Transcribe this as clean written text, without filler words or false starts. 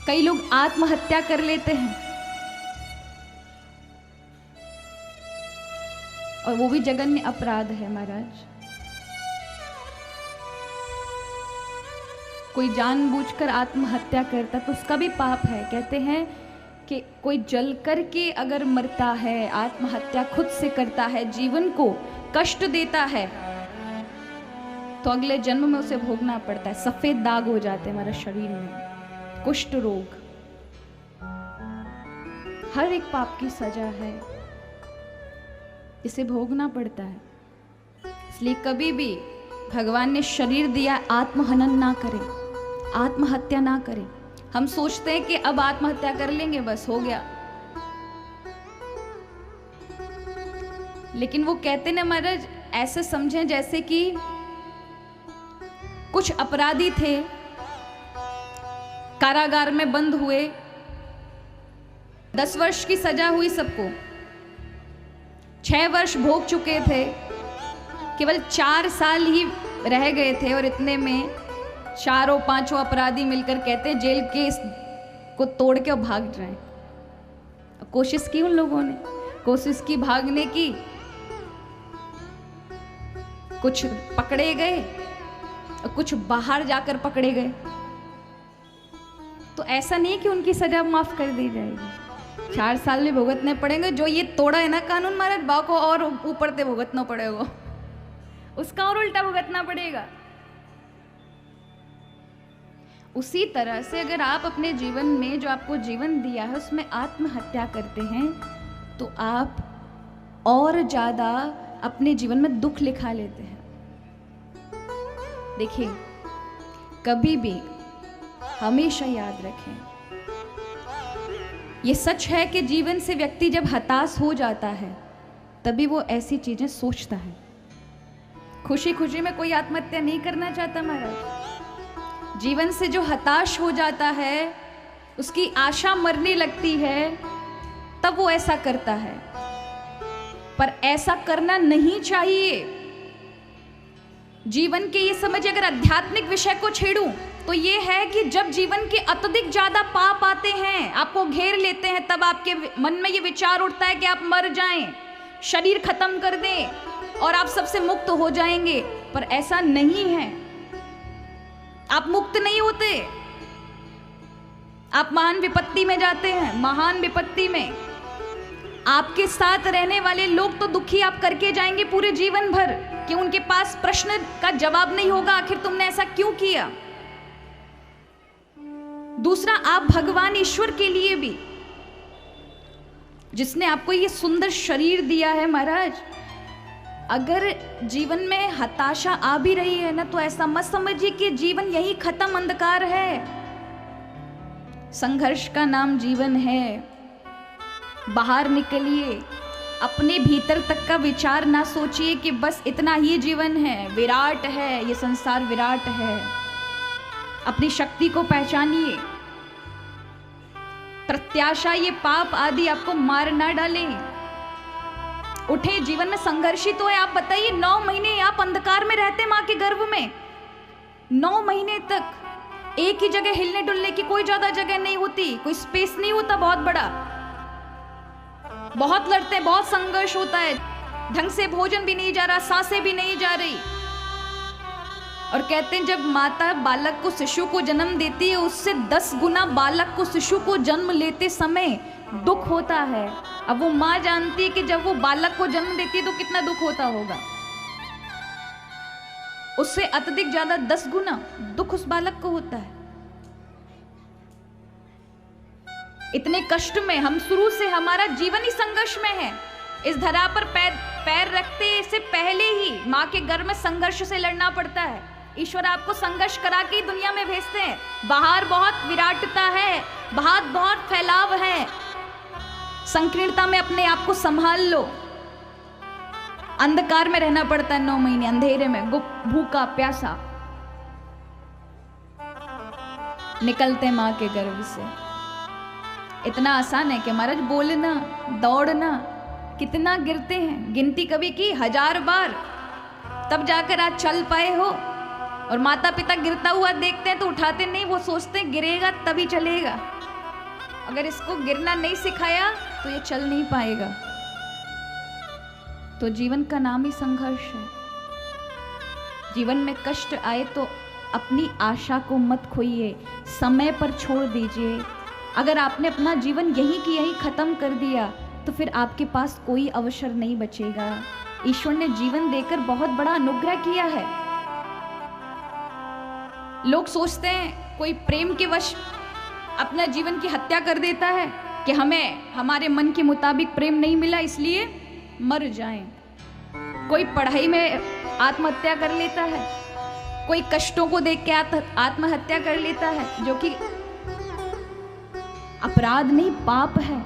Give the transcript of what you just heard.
कई लोग आत्महत्या कर लेते हैं, और वो भी जघन्य अपराध है महाराज। कोई जानबूझकर आत्महत्या करता तो उसका भी पाप है। कहते हैं कि कोई जल कर के अगर मरता है, आत्महत्या खुद से करता है, जीवन को कष्ट देता है, तो अगले जन्म में उसे भोगना पड़ता है। सफेद दाग हो जाते हैं हमारे शरीर में, कुष्ठ रोग। हर एक पाप की सजा है, इसे भोगना पड़ता है। इसलिए कभी भी भगवान ने शरीर दिया, आत्महनन ना करें, आत्महत्या ना करें। हम सोचते हैं कि अब आत्महत्या कर लेंगे, बस हो गया। लेकिन वो कहते ना महाराज, ऐसे समझें जैसे कि कुछ अपराधी थे, कारागार में बंद हुए, 10 वर्ष की सजा हुई सबको, 6 वर्ष भोग चुके थे, केवल 4 साल ही रह गए थे, और इतने में 4-5 अपराधी मिलकर कहते हैं जेल के को तोड़ के और भाग जाएं। कोशिश की उन लोगों ने, कोशिश की भागने की, कुछ पकड़े गए और कुछ बाहर जाकर पकड़े गए। तो ऐसा नहीं कि उनकी सजा माफ कर दी जाएगी, 4 साल में भुगतने पड़ेंगे। जो ये तोड़ा है ना कानून महाराज, बाव को और ऊपर से भुगतना पड़ेगा, उसका और उल्टा भुगतना पड़ेगा। उसी तरह से अगर आप अपने जीवन में जो आपको जीवन दिया है उसमें आत्महत्या करते हैं तो आप और ज्यादा अपने जीवन में दुख लिखा लेते हैं। देखिए, कभी भी हमेशा याद रखें, ये सच है कि जीवन से व्यक्ति जब हताश हो जाता है तभी वो ऐसी चीजें सोचता है। खुशी खुशी में कोई आत्महत्या नहीं करना चाहता महाराज। जीवन से जो हताश हो जाता है, उसकी आशा मरने लगती है, तब वो ऐसा करता है। पर ऐसा करना नहीं चाहिए। जीवन के ये समझ, अगर आध्यात्मिक विषय को छेड़ूं तो ये है कि जब जीवन के अत्यधिक ज्यादा पाप आते हैं, आपको घेर लेते हैं, तब आपके मन में ये विचार उठता है कि आप मर जाएं, शरीर खत्म कर दें और आप सबसे मुक्त हो जाएंगे। पर ऐसा नहीं है, आप मुक्त नहीं होते, आप महान विपत्ति में जाते हैं। महान विपत्ति में आपके साथ रहने वाले लोग तो दुखी आप करके जाएंगे पूरे जीवन भर, कि उनके पास प्रश्न का जवाब नहीं होगा, आखिर तुमने ऐसा क्यों किया। दूसरा, आप भगवान ईश्वर के लिए भी, जिसने आपको ये सुंदर शरीर दिया है महाराज, अगर जीवन में हताशा आ भी रही है ना, तो ऐसा मत समझिए कि जीवन यही खत्म, अंधकार है। संघर्ष का नाम जीवन है। बाहर निकलिए, अपने भीतर तक का विचार ना सोचिए कि बस इतना ही जीवन है, विराट है, ये संसार विराट है। अपनी शक्ति को पहचानिए। प्रत्याशा, ये पाप आदि आपको मार ना डालें। उठे, जीवन में संघर्ष ही तो है। आप बताइए, 9 महीने आप अंधकार में रहते मां के गर्भ में, 9 महीने तक एक ही जगह हिलने डुलने की कोई ज्यादा जगह नहीं होती, कोई स्पेस नहीं होता बहुत बड़ा। बहुत लड़ते हैं, बहुत संघर्ष होता है, ढंग से भोजन भी नहीं जा रहा, सांसें भी नहीं जा रही। और कहते हैं जब माता बालक को, शिशु को जन्म देती है, उससे 10 गुना बालक को, शिशु को जन्म लेते समय दुख होता है। अब वो माँ जानती है कि जब वो बालक को जन्म देती है तो कितना दुख होता होगा, उससे अत्यधिक ज्यादा 10 गुना दुख उस बालक को होता है। इतने कष्ट में हम शुरू से, हमारा जीवन ही संघर्ष में है। इस धरा पर पैर रखते से पहले ही माँ के गर्भ में संघर्ष से लड़ना पड़ता है। ईश्वर आपको संघर्ष करा के दुनिया में भेजते हैं। बाहर बहुत विराटता है, बाहर बहुत फैलाव है, संकीर्णता में अपने आप को संभाल लो। अंधकार में रहना पड़ता है 9 महीने, अंधेरे में, भूखा प्यासा, निकलते माँ के गर्भ से। इतना आसान है कि महाराज बोलना, दौड़ना, कितना गिरते हैं, गिनती कभी की 1000 बार, तब जाकर आज चल पाए हो। और माता पिता गिरता हुआ देखते हैं तो उठाते नहीं, वो सोचते हैं गिरेगा तभी चलेगा। अगर इसको गिरना नहीं सिखाया तो ये चल नहीं पाएगा। तो जीवन का नाम ही संघर्ष है। जीवन में कष्ट आए तो अपनी आशा को मत खोइए, समय पर छोड़ दीजिए। अगर आपने अपना जीवन यहीं की यहीं खत्म कर दिया तो फिर आपके पास कोई अवसर नहीं बचेगा। ईश्वर ने जीवन देकर बहुत बड़ा अनुग्रह किया है। लोग सोचते हैं कोई प्रेम के वश अपना जीवन की हत्या कर देता है कि हमें हमारे मन के मुताबिक प्रेम नहीं मिला इसलिए मर जाएं। कोई पढ़ाई में आत्महत्या कर लेता है, कोई कष्टों को देख के आत्महत्या कर लेता है, जो कि अपराध नहीं पाप है।